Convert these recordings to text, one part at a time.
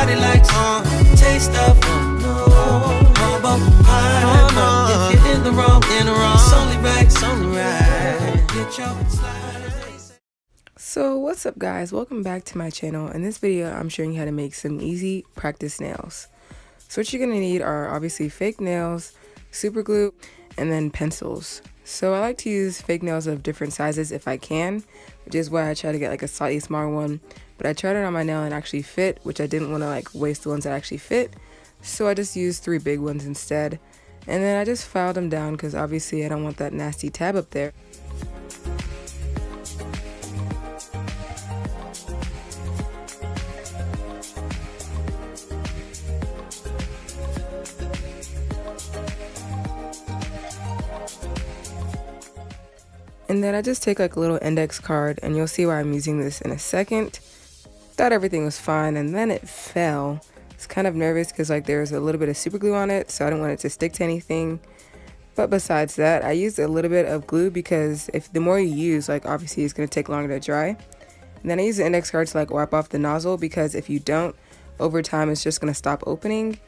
body likes taste of humble pie. If you're in the wrong, it's only right, Get your slide. So what's up guys, welcome back to my channel. In this video I'm showing you how to make some easy practice nails. So what you're gonna need are obviously fake nails, super glue, and then pencils. So I like to use fake nails of different sizes if I can, which is why I try to get like a slightly smaller one, but I tried it on my nail and actually fit, which I didn't want to like waste the ones that actually fit, so I just used 3 big ones instead. And then I just filed them down because obviously I don't want that nasty tab up there. And then I just take like a little index card, and you'll see why I'm using this in a second. Thought everything was fine, and then it fell. I was kind of nervous because like there was a little bit of super glue on it, so I didn't want it to stick to anything. But besides that, I used a little bit of glue because if the more you use, like obviously it's going to take longer to dry. And then I use the index card to like wipe off the nozzle, because if you don't, over time it's just going to stop opening.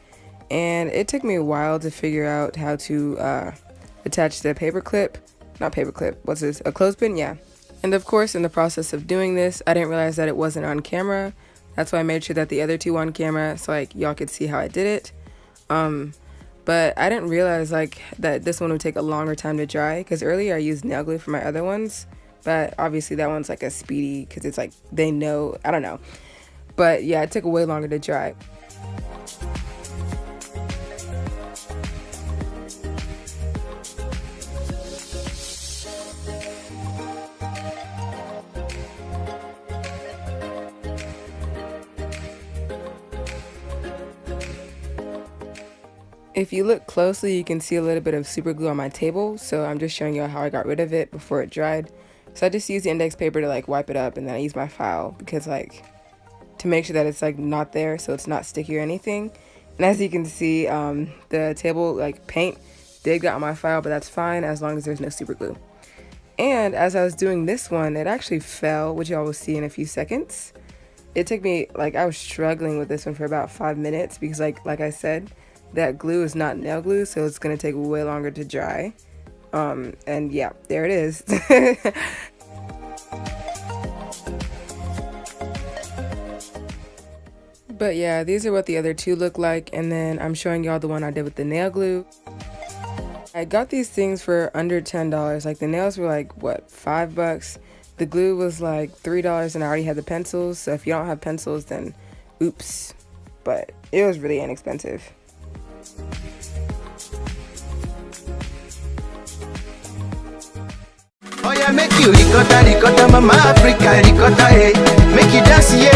And it took me a while to figure out how to attach the paper clip. Not paperclip, what's this, a clothespin? Yeah. And of course, in the process of doing this, I didn't realize that it wasn't on camera. That's why I made sure that the other 2 were on camera, so like y'all could see how I did it. But I didn't realize like that this one would take a longer time to dry, because earlier I used nail glue for my other ones, but obviously that one's like a speedy, because it's like they know, I don't know. But yeah, it took way longer to dry. If you look closely, you can see a little bit of super glue on my table, so I'm just showing you how I got rid of it before it dried. So I just use the index paper to like wipe it up, and then I use my file because like to make sure that it's like not there, so it's not sticky or anything. And as you can see, the table like paint did get on my file, but that's fine as long as there's no super glue. And as I was doing this one, it actually fell, which y'all will see in a few seconds. It took me like, I was struggling with this one for about 5 minutes because like I said, that glue is not nail glue, so it's gonna take way longer to dry. And yeah, there it is. But yeah, these are what the other 2 look like, and then I'm showing y'all the one I did with the nail glue. I got these things for under $10. Like the nails were like what, $5. The glue was like $3, and I already had the pencils, so if you don't have pencils then oops. But it was really inexpensive. Oh yeah, make you ricotta, ricotta, mama Africa, ricotta, hey. Make you dance, yeah.